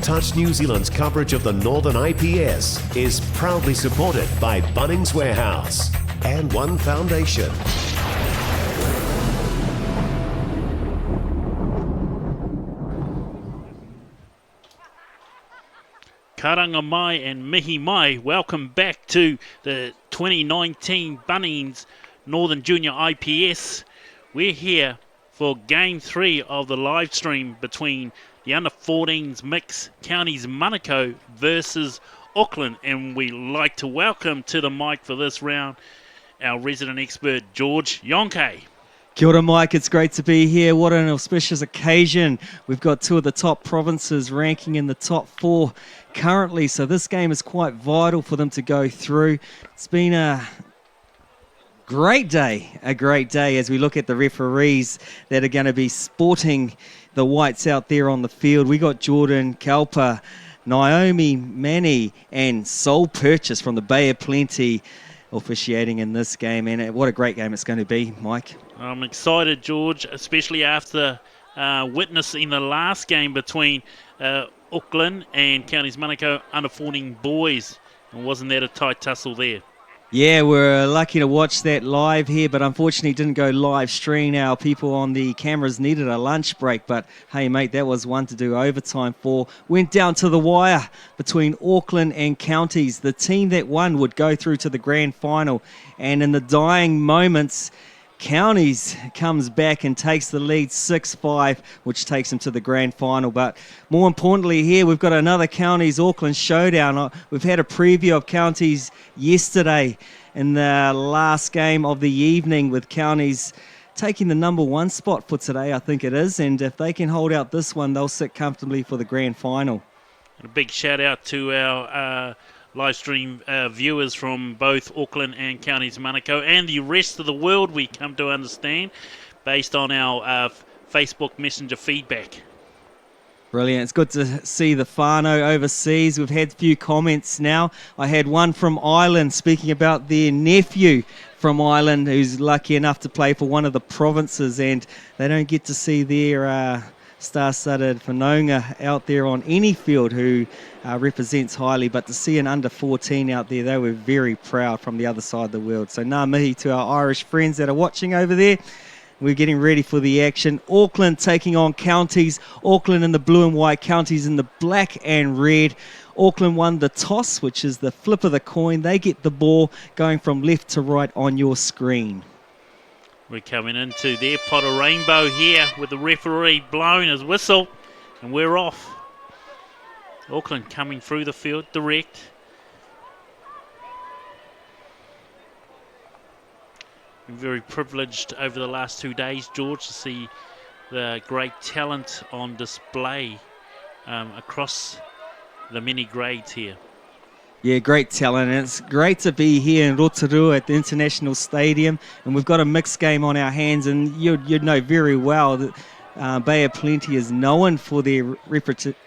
Touch New Zealand's coverage of the Northern IPS is proudly supported by Bunnings Warehouse and One Foundation. Karanga mai and mihi mai, welcome back to the 2019 Bunnings Northern Junior IPS. We're here for Game 3 of the live stream between the Under-14s mix Counties Manukau versus Auckland, and we like to welcome to the mic for this round our resident expert George Yonke. Kia ora, Mike. It's great to be here. What an auspicious occasion. We've got two of the top provinces ranking in the top 4 currently, so this game is quite vital for them to go through. It's been a great day as we look at the referees that are going to be sporting the whites out there on the field. We got Jordan Kalpa, Naomi Manny, and Sol Purchase from the Bay of Plenty officiating in this game, and what a great game it's going to be, Mike. I'm excited, George, especially after witnessing the last game between Auckland and Counties Manukau Under-14 boys. And wasn't that a tight tussle there? Yeah, we're lucky to watch that live here, but unfortunately didn't go live stream. Our people on the cameras needed a lunch break, but hey, mate, that was one to do overtime for. Went down to the wire between Auckland and Counties. The team that won would go through to the grand final, and in the dying moments, Counties comes back and takes the lead 6-5, which takes them to the grand final. But more importantly here, we've got another Counties-Auckland showdown. We've had a preview of Counties yesterday in the last game of the evening, with Counties taking the number 1 spot for today, I think it is. And if they can hold out this one, they'll sit comfortably for the grand final. And a big shout out to our live stream viewers from both Auckland and Counties Manukau and the rest of the world, we come to understand, based on our Facebook Messenger feedback. Brilliant. It's good to see the whānau overseas. We've had a few comments now. I had one from Ireland speaking about their nephew from Ireland who's lucky enough to play for one of the provinces, and they don't get to see their star-studded whanaunga out there on any field who represents highly, but to see an under-14 out there, they were very proud from the other side of the world. So ngā mihi to our Irish friends that are watching over there. We're getting ready for the action. Auckland taking on Counties. Auckland in the blue and white, Counties in the black and red. Auckland won the toss, which is the flip of the coin. They get the ball going from left to right on your screen. We're coming into their pot of rainbow here with the referee blowing his whistle, and we're off. Auckland coming through the field direct. Been very privileged over the last 2 days, George, to see the great talent on display across the many grades here. Yeah, great talent, and it's great to be here in Rotorua at the International Stadium, and we've got a mixed game on our hands, and you'd know very well that Bay of Plenty is known for their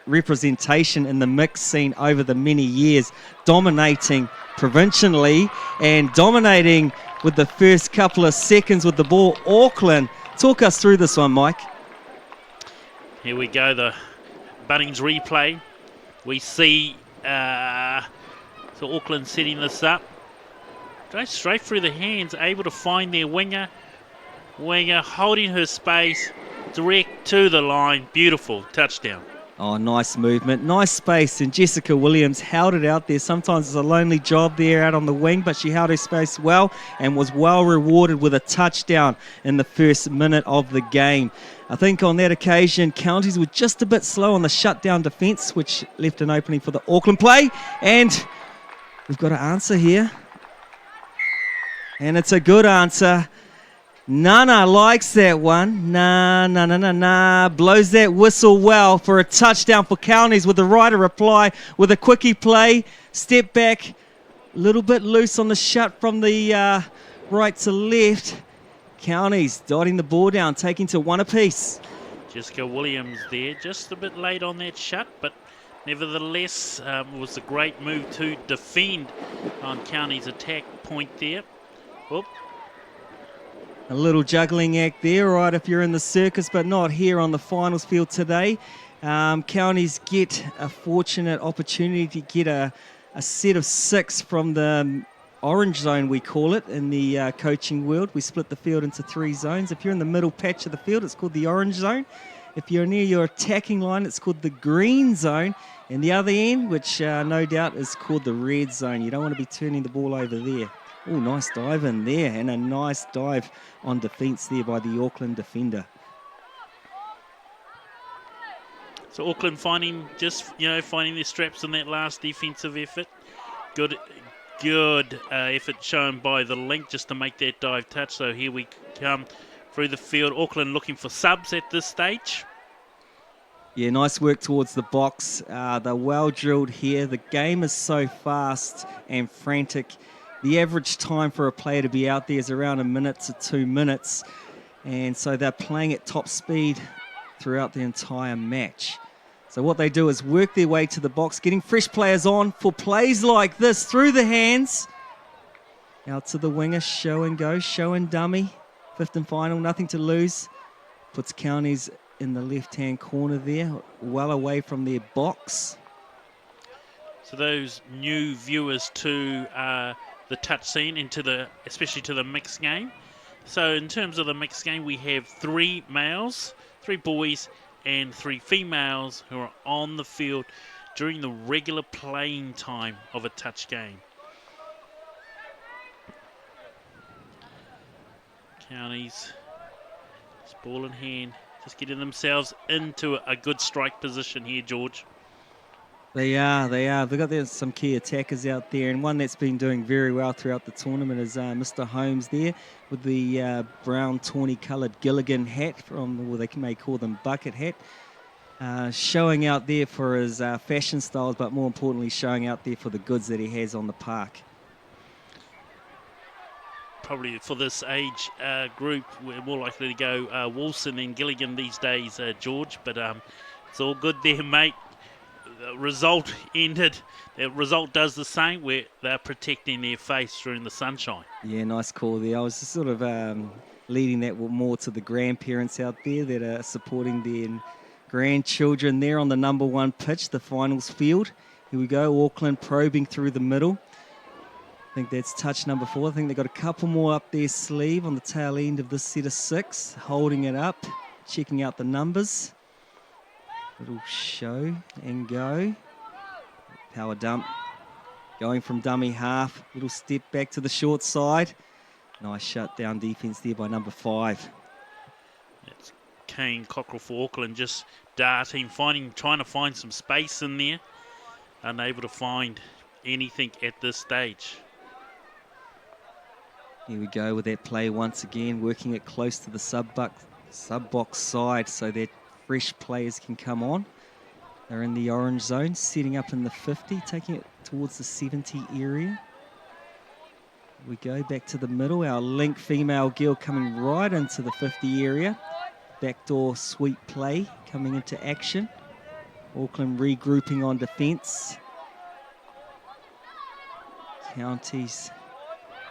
representation in the mixed scene over the many years, dominating provincially and dominating with the first couple of seconds with the ball. Auckland, talk us through this one, Mike. Here we go, the Bunnings replay. We see so Auckland setting this up. Goes straight through the hands, able to find their winger. Winger holding her space, direct to the line. Beautiful touchdown. Oh, nice movement, nice space, and Jessica Williams held it out there. Sometimes it's a lonely job there out on the wing, but she held her space well and was well rewarded with a touchdown in the first minute of the game. I think on that occasion, Counties were just a bit slow on the shutdown defence, which left an opening for the Auckland play, and we've got an answer here, and it's a good answer. Nana likes that one. Nah. Blows that whistle well for a touchdown for Counties with the right of reply with a quickie play. Step back, a little bit loose on the shut from the right to left. Counties dotting the ball down, taking to one apiece. Jessica Williams there, just a bit late on that shut, but nevertheless, it was a great move to defend on Counties' attack point there. Whoop. A little juggling act there, right, if you're in the circus, but not here on the finals field today. Counties get a fortunate opportunity to get a set of 6 from the orange zone, we call it, in the coaching world. We split the field into 3 zones. If you're in the middle patch of the field, it's called the orange zone. If you're near your attacking line, it's called the green zone. And the other end, which no doubt is called the red zone. You don't want to be turning the ball over there. Oh, nice dive in there, and a nice dive on defence there by the Auckland defender. So Auckland finding their straps in that last defensive effort. Good effort shown by the link just to make that dive touch. So here we come through the field. Auckland looking for subs at this stage. Yeah, nice work towards the box. They're well drilled here. The game is so fast and frantic. The average time for a player to be out there is around 1 minute to 2 minutes. And so they're playing at top speed throughout the entire match. So what they do is work their way to the box, getting fresh players on for plays like this, through the hands. Out to the winger, show and go, show and dummy. 5th and final, nothing to lose. Puts Counties in the left-hand corner there, well away from their box. So those new viewers to the touch scene, especially to the mixed game. So in terms of the mixed game, we have 3 males, 3 boys, and 3 females who are on the field during the regular playing time of a touch game. Counties, just ball in hand, just getting themselves into a good strike position here, George. They are. They've got some key attackers out there, and one that's been doing very well throughout the tournament is Mr. Holmes there with the brown tawny coloured Gilligan hat, they may call them bucket hat, showing out there for his fashion styles, but more importantly showing out there for the goods that he has on the park. Probably for this age group, we're more likely to go Wilson and Gilligan these days, George, but it's all good there, mate. The result ended. The result does the same, where they're protecting their face during the sunshine. Yeah, nice call there. I was just sort of leading that more to the grandparents out there that are supporting their grandchildren there on the number 1 pitch, the finals field. Here we go, Auckland probing through the middle. I think that's touch number 4. I think they've got a couple more up their sleeve on the tail end of this set of 6, holding it up, checking out the numbers. Little show and go. Power dump. Going from dummy half. Little step back to the short side. Nice shutdown defence there by number 5. That's Kane Cockrell for Auckland, just darting, trying to find some space in there. Unable to find anything at this stage. Here we go with that play once again, working it close to the sub-box side so that fresh players can come on. They're in the orange zone, setting up in the 50, taking it towards the 70 area. We go back to the middle, our link female girl coming right into the 50 area. Backdoor sweep play coming into action. Auckland regrouping on defence. Counties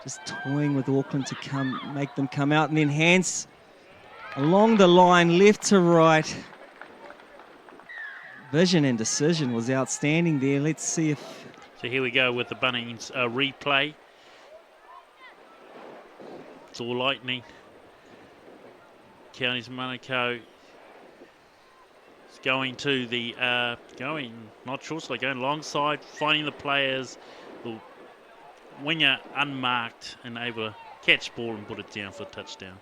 just toying with Auckland to make them come out, and then hands along the line, left to right. Vision and decision was outstanding there. Let's see if... So here we go with the Bunnings replay. It's all lightning. Counties Manukau is going to the... not sure, so they're going long side, finding the players. The winger unmarked and able to catch ball and put it down for a touchdown.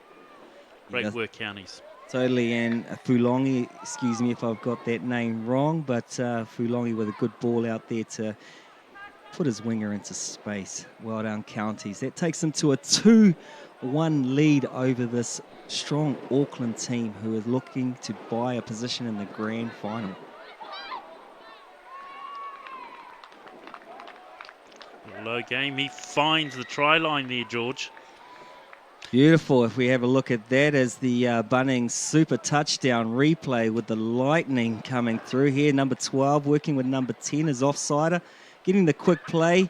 Great work, Counties. Totally, and Fulongi, excuse me if I've got that name wrong, but Fulongi with a good ball out there to put his winger into space. Well done, Counties. That takes them to a 2-1 lead over this strong Auckland team who is looking to buy a position in the grand final. Low game. He finds the try line there, George. Beautiful. If we have a look at that as the Bunnings super touchdown replay with the lightning coming through here. Number 12 working with number 10 as offsider. Getting the quick play.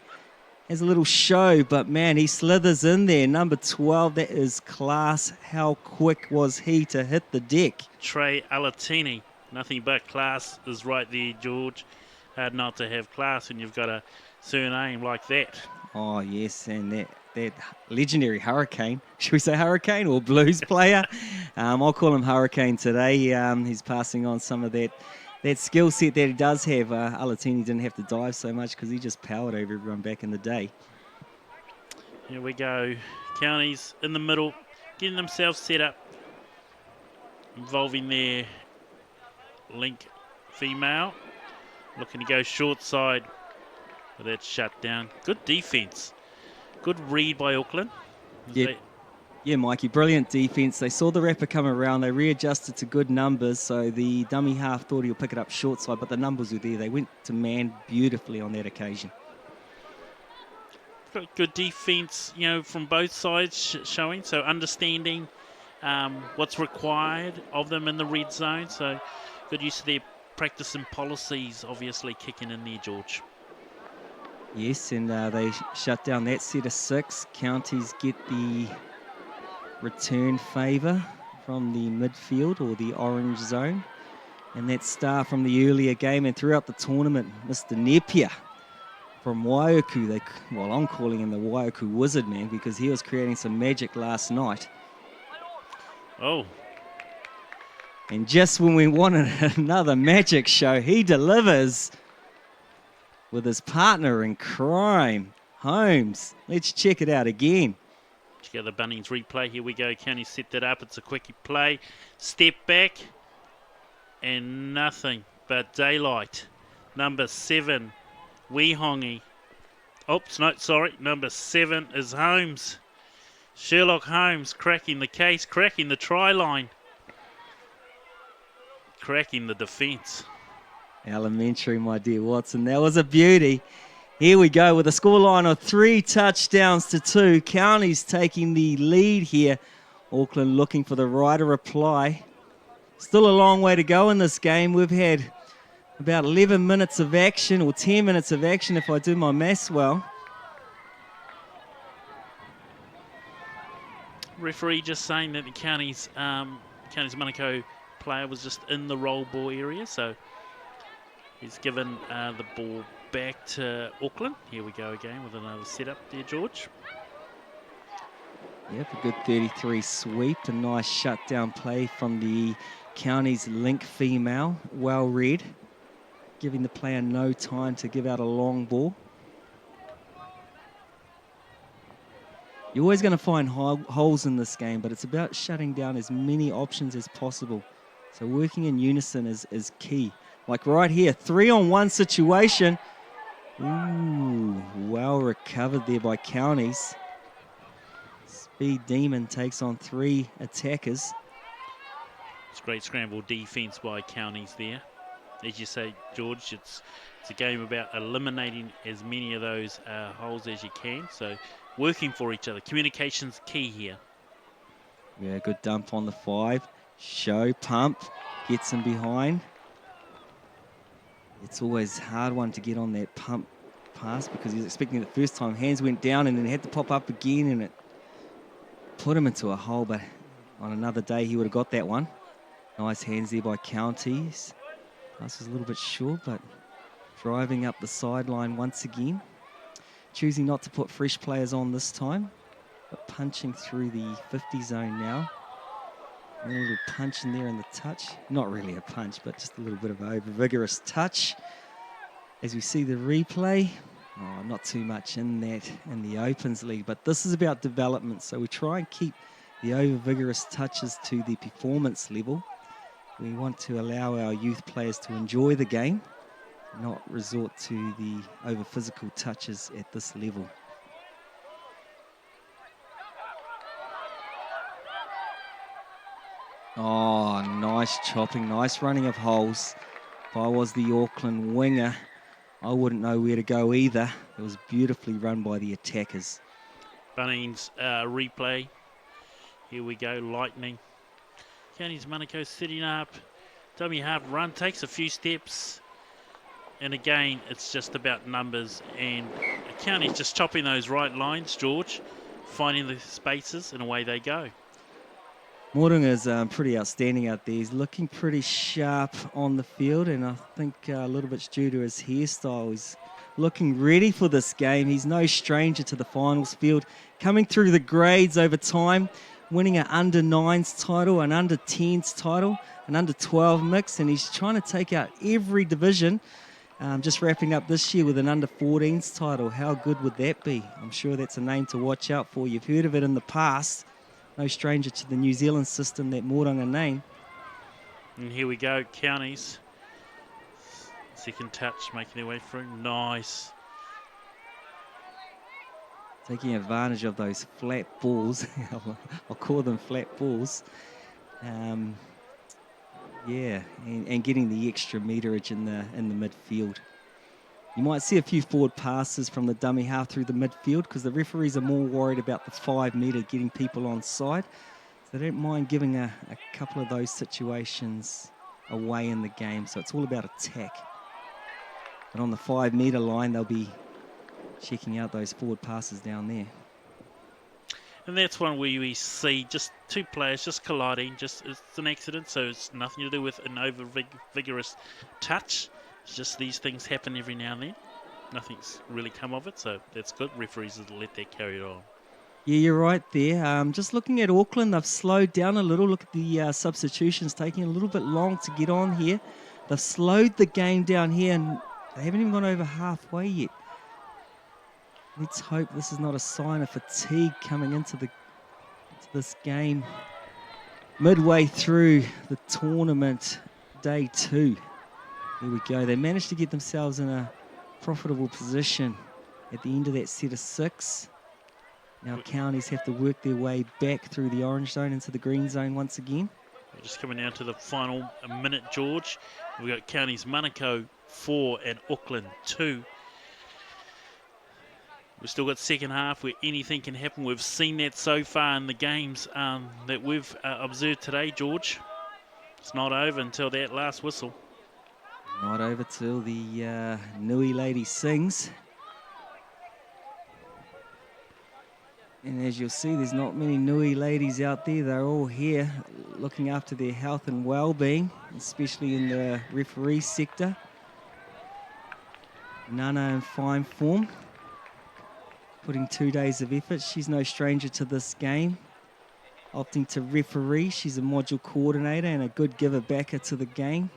Has a little show, but man, he slithers in there. Number 12, that is class. How quick was he to hit the deck? Trey Alatini. Nothing but class is right there, George. Hard not to have class when you've got a surname like that. Oh, yes, and that legendary Hurricane, should we say Hurricane or Blues player? I'll call him Hurricane today. He's passing on some of that skill set that he does have. Alatini didn't have to dive so much because he just powered over everyone back in the day. Here we go. Counties in the middle, getting themselves set up, involving their link female. Looking to go short side, but that's shut down. Good defence. Good read by Auckland. Yeah, Mikey, brilliant defence. They saw the rapper come around. They readjusted to good numbers, so the dummy half thought he'll pick it up short side, but the numbers were there. They went to man beautifully on that occasion. Got good defence, from both sides showing, so understanding what's required of them in the red zone. So good use of their practice and policies, obviously kicking in there, George. Yes, and they shut down that set of 6. Counties get the return favour from the midfield or the orange zone. And that star from the earlier game and throughout the tournament, Mr. Napier from Waiuku. I'm calling him the Waiuku Wizard, man, because he was creating some magic last night. Oh. And just when we wanted another magic show, he delivers with his partner in crime, Holmes. Let's check it out again. Check out the Bunnings replay. Here we go. County set that up. It's a quickie play. Step back. And nothing but daylight. Number 7, Wehongi. Oops, no, sorry. Number 7 is Holmes. Sherlock Holmes cracking the case, cracking the try line. Cracking the defence. Elementary, my dear Watson. That was a beauty. Here we go with a scoreline of 3 touchdowns to 2. Counties taking the lead here. Auckland looking for the right reply. Still a long way to go in this game. We've had about 11 minutes of action, or 10 minutes of action if I do my maths well. Referee just saying that the Counties Manukau player was just in the roll ball area, so he's given the ball back to Auckland. Here we go again with another setup there, George. Yep, a good 33 sweep. A nice shutdown play from the Counties link female. Well read, giving the player no time to give out a long ball. You're always going to find holes in this game, but it's about shutting down as many options as possible. So working in unison is key. Like right here, 3-on-1 situation. Ooh, well recovered there by Counties. Speed Demon takes on 3 attackers. It's great scramble defence by Counties there. As you say, George, it's a game about eliminating as many of those holes as you can. So working for each other. Communication's key here. Yeah, good dump on the 5. Show, pump, gets him behind. It's always a hard one to get on that pump pass because he was expecting it the first time. Hands went down and then had to pop up again and it put him into a hole, but on another day he would have got that one. Nice hands there by Counties. Pass was a little bit short, but driving up the sideline once again. Choosing not to put fresh players on this time, but punching through the 50 zone now. A little punch in there in the touch. Not really a punch, but just a little bit of over vigorous touch. As we see the replay, not too much in that in the Opens League, but this is about development, so we try and keep the over vigorous touches to the performance level. We want to allow our youth players to enjoy the game, not resort to the over physical touches at this level. Oh, nice chopping, nice running of holes. If I was the Auckland winger, I wouldn't know where to go either. It was beautifully run by the attackers. Bunnings replay. Here we go, lightning. Counties Manukau sitting up. Dummy half run, takes a few steps. And again, it's just about numbers. And Counties just chopping those right lines, George. Finding the spaces, and away they go. Mortung is pretty outstanding out there. He's looking pretty sharp on the field, and I think a little bit due to his hairstyle. He's looking ready for this game. He's no stranger to the finals field, coming through the grades over time, winning an under-9s title, an under-10s title, an under-12 mix, and he's trying to take out every division. Just wrapping up this year with an under-14s title. How good would that be? I'm sure that's a name to watch out for. You've heard of it in the past. No stranger to the New Zealand system, that Moranga name. And here we go, Counties. Second touch, making their way through. Nice. Taking advantage of those flat balls. I'll call them flat balls. Yeah, and getting the extra meterage in the midfield. You might see a few forward passes from the dummy half through the midfield because the referees are more worried about the 5 metre getting people on side. So they don't mind giving a couple of those situations away in the game. So it's all about attack. But on the 5 metre line, they'll be checking out those forward passes down there. And that's one where we see just 2 players just colliding. It's an accident, so it's nothing to do with an over-vigorous touch. It's just these things happen every now and then. Nothing's really come of it, so that's good. Referees will let that carry on. Yeah, you're right there. Just looking at Auckland, they've slowed down a little. Look at the substitutions taking a little bit long to get on here. They've slowed the game down here, and they haven't even gone over halfway yet. Let's hope this is not a sign of fatigue coming into this game. Midway through the tournament, day 2. Here we go. They managed to get themselves in a profitable position at the end of that set of 6. Now Counties have to work their way back through the orange zone into the green zone once again. We're just coming down to the final minute, George. We've got Counties Manukau 4 and Auckland 2. We've still got second half where anything can happen. We've seen that so far in the games that we've observed today, George. It's not over until that last whistle. Not over till the Nui lady sings. And as you'll see, there's not many Nui ladies out there. They're all here looking after their health and well-being, especially in the referee sector. Nana in fine form, putting 2 days of effort. She's no stranger to this game. Opting to referee, she's a module coordinator and a good giver-backer to the game,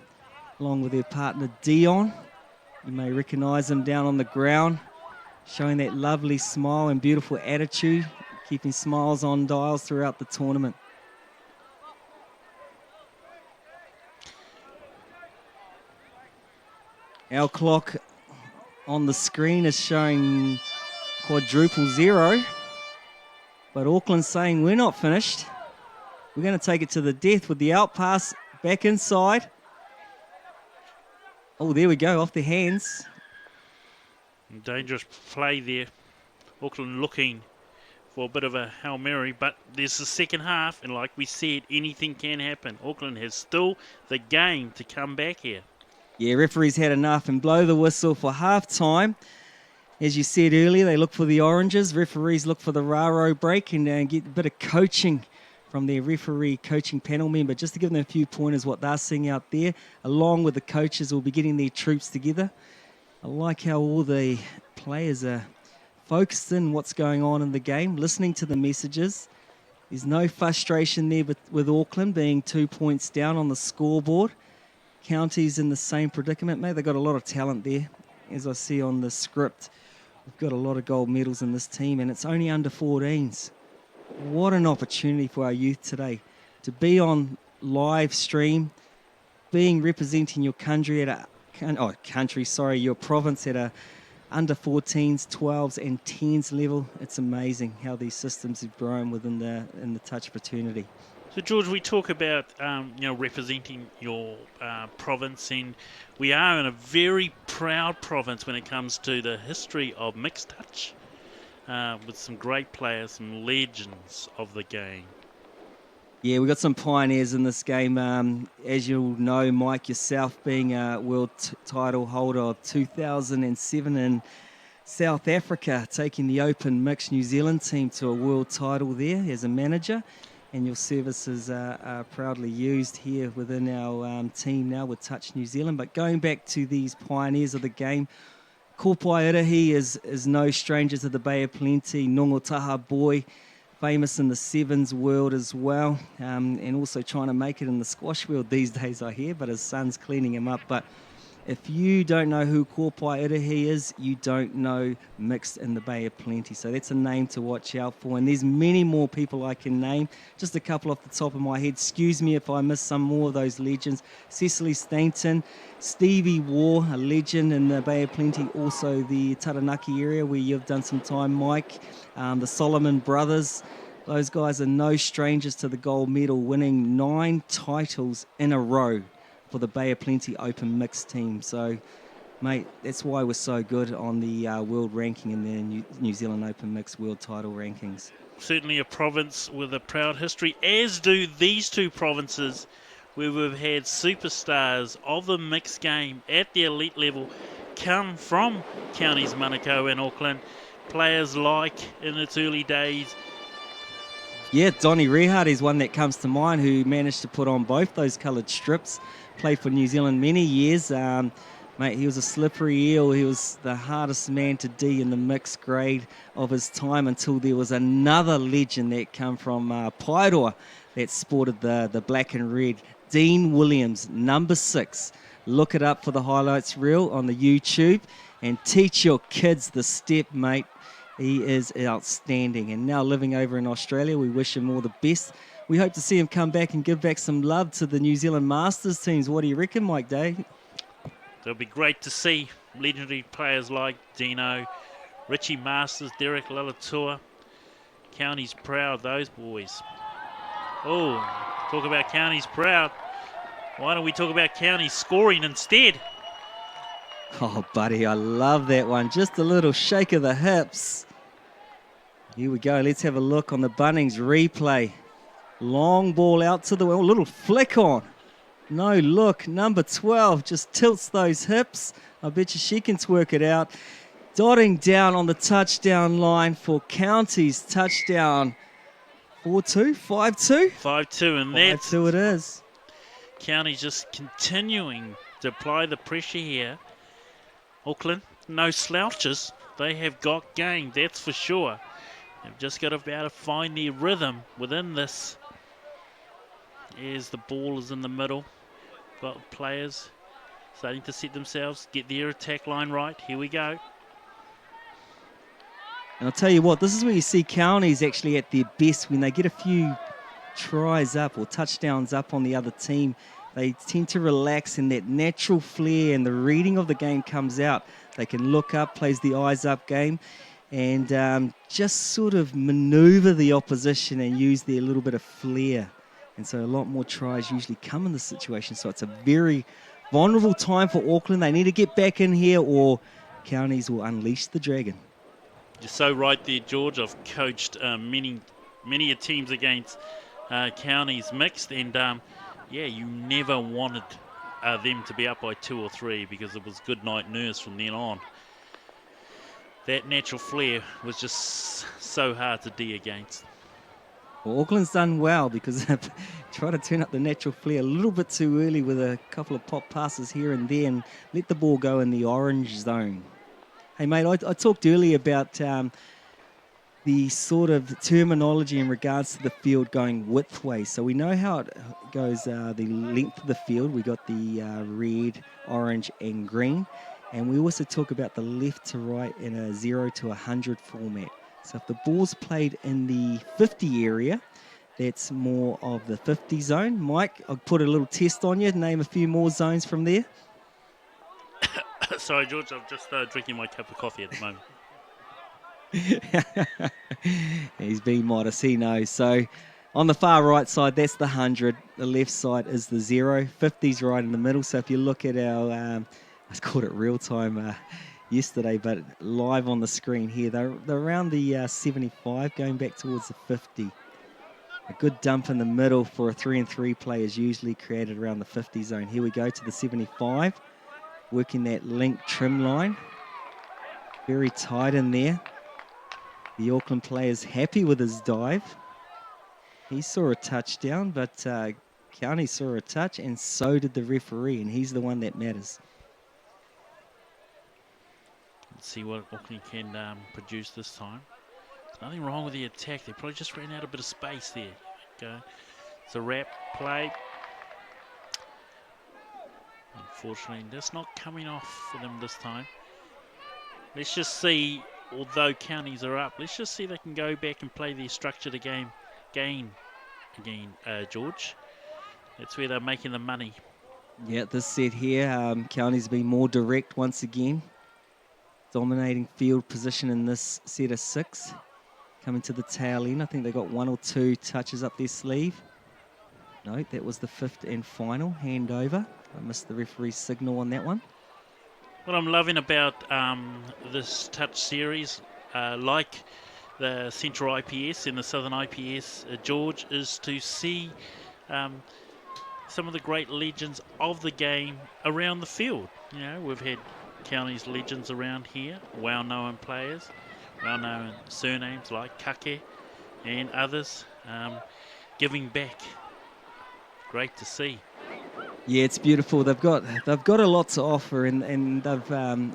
along with her partner Dion. You may recognise him down on the ground, showing that lovely smile and beautiful attitude, keeping smiles on dials throughout the tournament. Our clock on the screen is showing quadruple 0, but Auckland's saying we're not finished. We're going to take it to the death with the out pass back inside. Oh, there we go, off the hands. Dangerous play there. Auckland looking for a bit of a Hail Mary, but there's the second half, and like we said, anything can happen. Auckland has still the game to come back here. Yeah, referees had enough and blow the whistle for half-time. As you said earlier, they look for the oranges. Referees look for the Raro break and get a bit of coaching from their referee coaching panel member, just to give them a few pointers what they're seeing out there. Along with the coaches, will be getting their troops together. I like how all the players are focused in what's going on in the game, listening to the messages. There's no frustration there with Auckland being 2 points down on the scoreboard. Counties in the same predicament, mate. They've got a lot of talent there. As I see on the script, we've got a lot of gold medals in this team, and it's only under 14s. What an opportunity for our youth today to be on live stream, representing your country at your province at a under 14s, 12s and 10s level. It's amazing how these systems have grown within the touch fraternity. So, George, we talk about representing your province, and we are in a very proud province when it comes to the history of mixed touch, with some great players, some legends of the game. Yeah, we've got some pioneers in this game. As you'll know, Mike, yourself being a world title holder of 2007 in South Africa, taking the Open Mixed New Zealand team to a world title there as a manager. and your services are proudly used here within our team now with Touch New Zealand. But going back to these pioneers of the game, Kōpai Irahi is no stranger to the Bay of Plenty. Nongotaha boy, famous in the sevens world as well, and also trying to make it in the squash world these days, I hear, but his son's cleaning him up. But if you don't know who Kōpai Irahi is, you don't know mixed in the Bay of Plenty. So that's a name to watch out for. And there's many more people I can name. Just a couple off the top of my head. Excuse me if I miss some more of those legends. Cecily Stainton, Stevie Waugh, a legend in the Bay of Plenty. Also the Taranaki area where you've done some time, Mike. The Solomon brothers. Those guys are no strangers to the gold medal, winning 9 titles in a row for the Bay of Plenty Open Mixed team. So, mate, that's why we're so good on the world ranking in the New Zealand Open Mixed world title rankings. Certainly a province with a proud history, as do these two provinces where we've had superstars of the mixed game at the elite level come from counties Manukau and Auckland. Players like, in its early days, yeah, Donny Rehart is one that comes to mind, who managed to put on both those coloured strips. Played for New Zealand many years. Mate, he was a slippery eel. He was the hardest man to D in the mixed grade of his time until there was another legend that come from Paeroa that sported the black and red. Dean Williams, number 6. Look it up for the highlights reel on the YouTube and teach your kids the step, mate. He is outstanding. And now living over in Australia, we wish him all the best. We hope to see him come back and give back some love to the New Zealand Masters teams. What do you reckon, Mike Day? It'll be great to see legendary players like Dino, Richie Masters, Derek Lalatua. Counties proud, those boys. Oh, talk about counties proud. Why don't we talk about counties scoring instead? Oh, buddy, I love that one. Just a little shake of the hips. Here we go. Let's have a look on the Bunnings replay. Long ball out to the well, little flick on. No look, number 12 just tilts those hips. I bet you she can twerk it out. Dotting down on the touchdown line for Counties. Touchdown 4-2, 5-2? 5-2, and that's 5-2 it is. Counties just continuing to apply the pressure here. Auckland, no slouches. They have got game, that's for sure. They've just got to be able to find their rhythm within this. As the ball is in the middle. Got players starting to set themselves, get their attack line right. Here we go. And I'll tell you what, this is where you see Counties actually at their best when they get a few tries up or touchdowns up on the other team. They tend to relax and that natural flair and the reading of the game comes out. They can look up, plays the eyes up game, and just sort of maneuver the opposition and use their little bit of flair. And so a lot more tries usually come in this situation. So it's a very vulnerable time for Auckland. They need to get back in here or Counties will unleash the dragon. You're so right there, George. I've coached many teams against Counties mixed, and yeah, you never wanted them to be up by 2 or 3 because it was good night nurse from then on. That natural flair was just so hard to D against. Well, Auckland's done well because they've tried to turn up the natural flair a little bit too early with a couple of pop passes here and there and let the ball go in the orange zone. Hey, mate, I talked earlier about the sort of terminology in regards to the field going widthways. So we know how it goes, the length of the field. We got the red, orange, and green. And we also talk about the left to right in a 0 to 100 format. So if the ball's played in the 50 area, that's more of the 50 zone. Mike, I'll put a little test on you. Name a few more zones from there. Sorry, George, I'm just drinking my cup of coffee at the moment. He's being modest, he knows. So on the far right side, that's the 100. The left side is the 0. 50's right in the middle. So if you look at our, I called it real time yesterday, but live on the screen here, they're around the 75, going back towards the 50. A good dump in the middle for a 3-and-3 play is usually created around the 50 zone. Here we go to the 75, working that link trim line. Very tight in there. The Auckland player's happy with his dive. He saw a touchdown, but County saw a touch, and so did the referee, and he's the one that matters. Let's see what Auckland can produce this time. There's nothing wrong with the attack. They probably just ran out a bit of space there. Go. It's a wrap play. Unfortunately, that's not coming off for them this time. Let's just see, although counties are up, let's just see if they can go back and play their structured game again, George. That's where they're making the money. Yeah, this set here, County's been more direct once again. Dominating field position in this set of 6. Coming to the tail end. I think they got 1 or 2 touches up their sleeve. No, that was the 5th and final handover. I missed the referee's signal on that one. What I'm loving about this touch series, like the Central IPS and the Southern IPS, George, is to see some of the great legends of the game around the field. You know, we've had County's legends around here, well-known players, well-known surnames like Kake and others, giving back. Great to see. Yeah, it's beautiful. They've got a lot to offer, and they've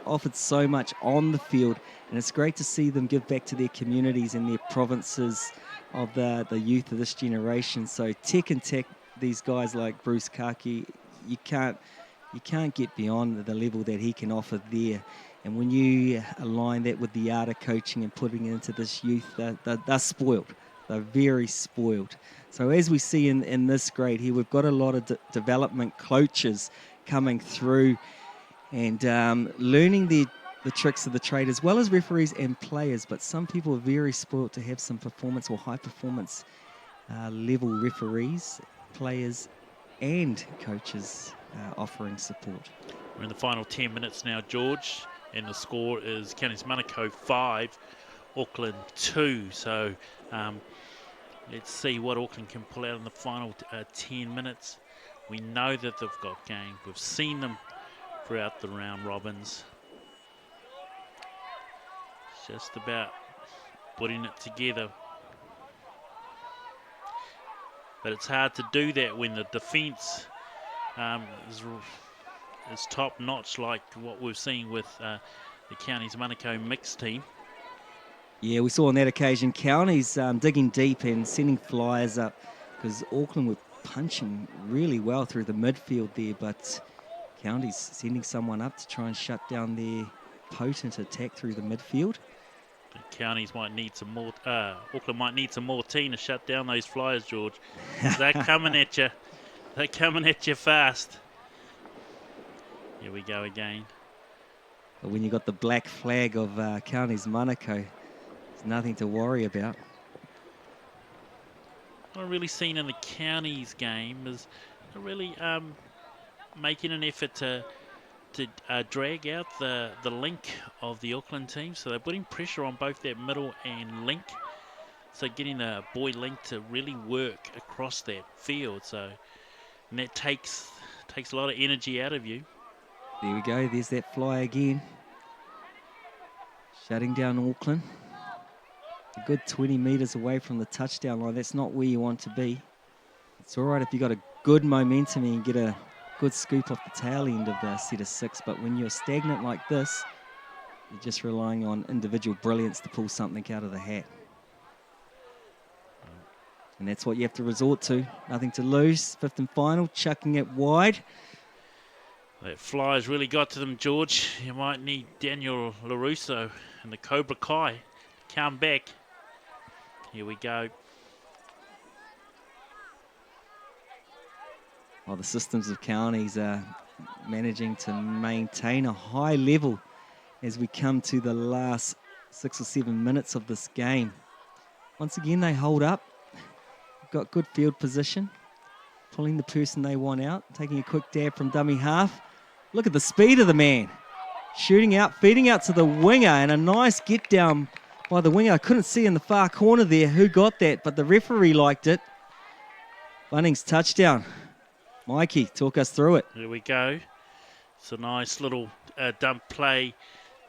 offered so much on the field, and it's great to see them give back to their communities and their provinces of the youth of this generation. So tech and tech, these guys like Bruce Kake, you can't get beyond the level that he can offer there. And when you align that with the art of coaching and putting it into this youth, they're spoiled. They're very spoiled. So as we see in this grade here, we've got a lot of development coaches coming through and learning the tricks of the trade, as well as referees and players. But some people are very spoiled to have some performance or high performance level referees, players and coaches offering support. We're in the final 10 minutes now, George, and the score is Counties Manukau 5, Auckland 2. So let's see what Auckland can pull out in the final 10 minutes. We know that they've got game. We've seen them throughout the round robins. Just about putting it together. But it's hard to do that when the defence is top-notch, like what we've seen with the Counties Manukau mixed team. Yeah, we saw on that occasion Counties digging deep and sending flyers up, because Auckland were punching really well through the midfield there, but Counties sending someone up to try and shut down their potent attack through the midfield. The Counties might need some more, Auckland might need some more team to shut down those flyers, George. They're coming at you. They're coming at you fast. Here we go again. But when you got the black flag of Counties Manukau, there's nothing to worry about. What I've really seen in the Counties game is really making an effort to drag out the link of the Auckland team. So they're putting pressure on both that middle and link. So getting a boy link to really work across that field. So and that takes a lot of energy out of you. There we go. There's that fly again. Shutting down Auckland. A good 20 metres away from the touchdown line. That's not where you want to be. It's all right if you got a good momentum and you get a good scoop off the tail end of the set of 6. But when you're stagnant like this, you're just relying on individual brilliance to pull something out of the hat. And that's what you have to resort to. Nothing to lose. 5th and final, chucking it wide. That fly's really got to them, George. You might need Daniel LaRusso and the Cobra Kai to come back. Here we go. Well, the systems of counties are managing to maintain a high level as we come to the last 6 or 7 minutes of this game. Once again, they hold up. Got good field position. Pulling the person they want out. Taking a quick dab from dummy half. Look at the speed of the man. Shooting out, feeding out to the winger, and a nice get down by the winger. I couldn't see in the far corner there who got that, but the referee liked it. Bunnings touchdown. Mikey, talk us through it. Here we go. It's a nice little dump play.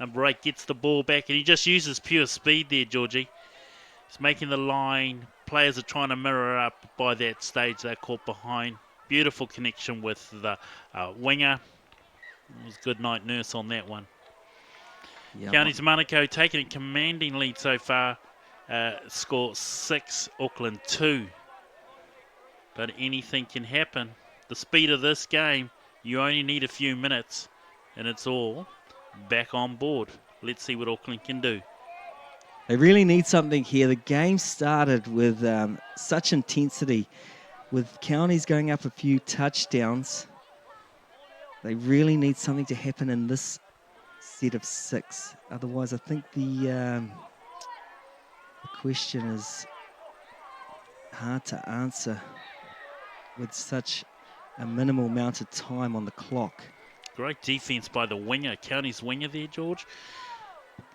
Number 8 gets the ball back, and he just uses pure speed there, Georgie. He's making the line. Players are trying to mirror up. By that stage, they're caught behind. Beautiful connection with the winger. It was good night nurse on that one. Yep. Counties Manukau taking a commanding lead so far. Score 6, Auckland 2. But anything can happen. The speed of this game, you only need a few minutes, and it's all back on board. Let's see what Auckland can do. They really need something here. The game started with such intensity, with counties going up a few touchdowns. They really need something to happen in this set of 6. Otherwise, I think the question is hard to answer with such a minimal amount of time on the clock. Great defense by the winger, Counties winger there, George.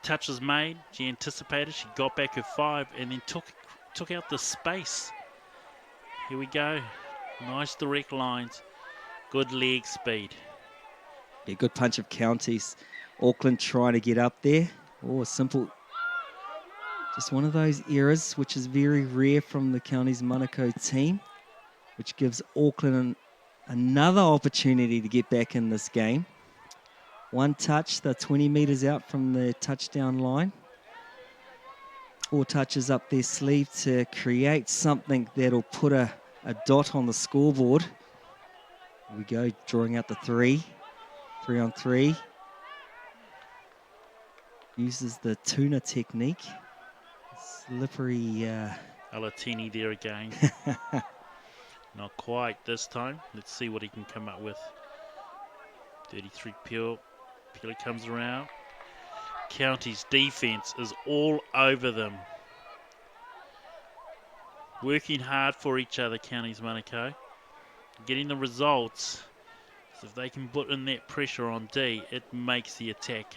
Touch was made, she anticipated, she got back her 5 and then took out the space. Here we go. Nice direct lines. Good leg speed. Yeah, good punch of counties. Auckland trying to get up there. Oh, simple. Just one of those errors, which is very rare from the Counties Manukau team, which gives Auckland another opportunity to get back in this game. One touch, they're 20 metres out from the touchdown line. 4 touches up their sleeve to create something that'll put a dot on the scoreboard. Here we go, drawing out the 3. 3 on 3. Uses the tuna technique. Slippery. Alatini there again. Not quite this time. Let's see what he can come up with. 33 Pure. Pure comes around. Counties defense is all over them. Working hard for each other, Counties Manukau. Getting the results. So if they can put in that pressure on D, it makes the attack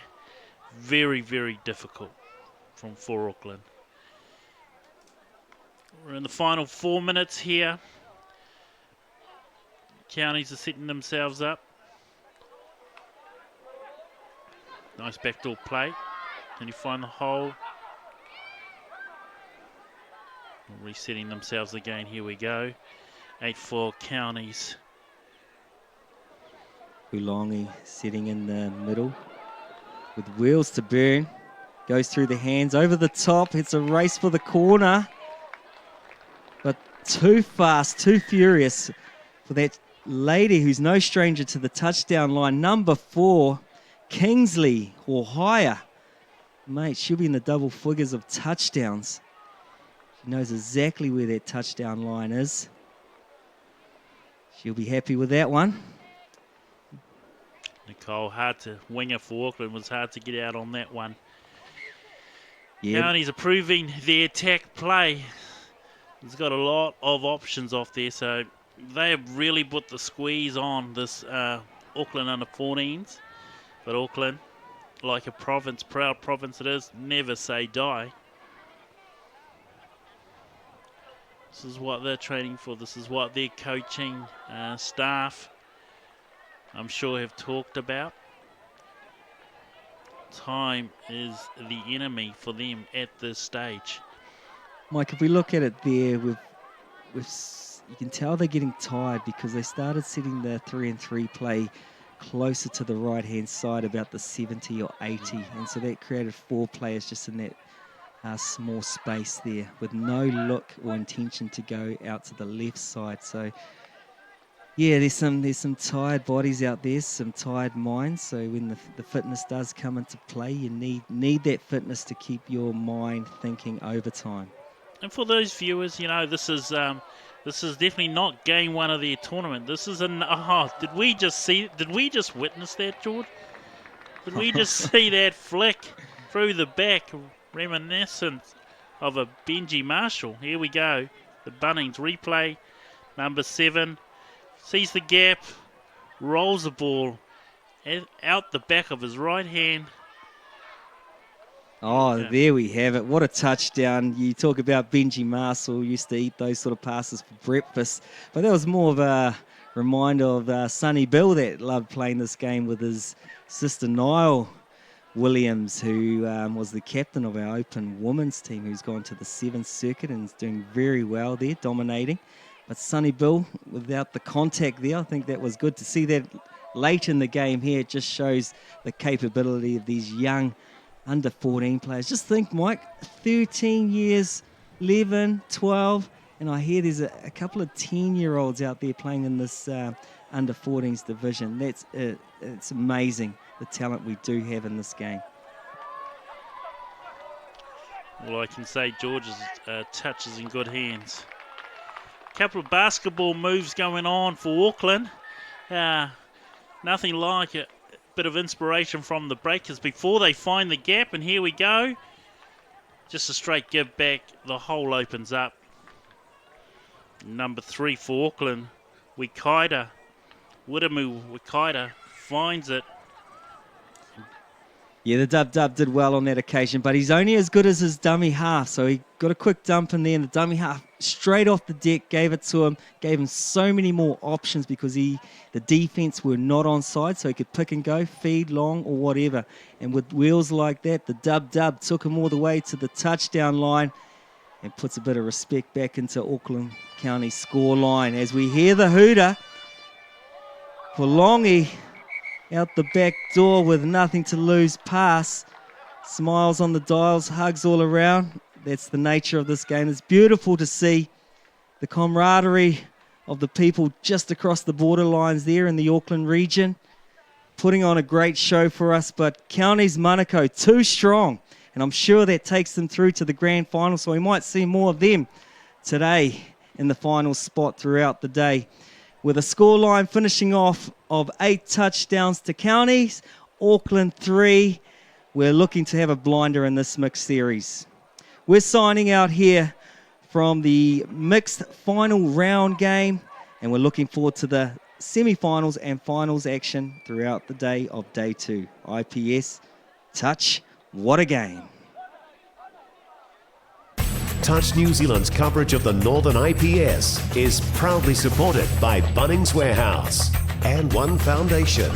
very, very difficult for Auckland. We're in the final 4 minutes here. Counties are setting themselves up. Nice backdoor play. Can you find the hole? Resetting themselves again. Here we go. 8-4 Counties. Ulongi sitting in the middle with wheels to burn. Goes through the hands over the top. It's a race for the corner. But too fast, too furious for that lady who's no stranger to the touchdown line. Number 4, Kingsley or higher. Mate, she'll be in the double figures of touchdowns. She knows exactly where that touchdown line is. She'll be happy with that one. Nicole, winger for Auckland, was hard to get out on that one. Yeah. Counties approving the attack play. He's got a lot of options off there, so they have really put the squeeze on this Auckland under-14s. But Auckland, like a province, proud province it is, never say die. This is what they're training for. This is what their coaching staff, I'm sure, have talked about. Time is the enemy for them at this stage. Mike, if we look at it there, you can tell they're getting tired because they started setting the 3-and-3 play closer to the right-hand side, about the 70 or 80. And so that created 4 players just in that small space there with no look or intention to go out to the left side. So, yeah, there's some tired bodies out there, some tired minds. So when the fitness does come into play, you need that fitness to keep your mind thinking overtime. And for those viewers, you know, this is definitely not game 1 of their tournament. This is did we just witness that, George? Did we just see that flick through the back, reminiscent of a Benji Marshall? Here we go. The Bunnings replay. Number 7 sees the gap, rolls the ball out the back of his right hand. Oh, there we have it. What a touchdown. You talk about Benji Marshall, used to eat those sort of passes for breakfast. But that was more of a reminder of Sonny Bill that loved playing this game with his sister Niall Williams, who was the captain of our Open women's team, who's gone to the 7th circuit and is doing very well there, dominating. But Sonny Bill, without the contact there, I think that was good to see that late in the game here. It just shows the capability of these young under 14 players. Just think, Mike, 13 years, 11, 12, and I hear there's a couple of 10-year-olds out there playing in this under 14s division. It's amazing, the talent we do have in this game. Well, I can say George's touch is in good hands. Couple of basketball moves going on for Auckland. Nothing like a bit of inspiration from the breakers before they find the gap, and here we go. Just a straight give back, the hole opens up. Number 3 for Auckland, Wikaida. Wiremu Wikaida finds it. Yeah, the dub did well on that occasion, but he's only as good as his dummy half. So he got a quick dump in there, and the dummy half straight off the deck gave it to him, gave him so many more options because the defense were not on side, so he could pick and go, feed long or whatever. And with wheels like that, the dub took him all the way to the touchdown line and puts a bit of respect back into Auckland County's score line as we hear the hooter for Longy. Out the back door with nothing to lose pass. Smiles on the dials, hugs all around. That's the nature of this game. It's beautiful to see the camaraderie of the people just across the borderlines there in the Auckland region. Putting on a great show for us, but County's Manukau too strong. And I'm sure that takes them through to the grand final, so we might see more of them today in the final spot throughout the day. With a scoreline finishing off of 8 touchdowns to Counties, Auckland 3. We're looking to have a blinder in this mixed series. We're signing out here from the mixed final round game, and we're looking forward to the semi-finals and finals action throughout the day of day 2. IPS, touch, what a game. Touch New Zealand's coverage of the Northern IPS is proudly supported by Bunnings Warehouse and One Foundation.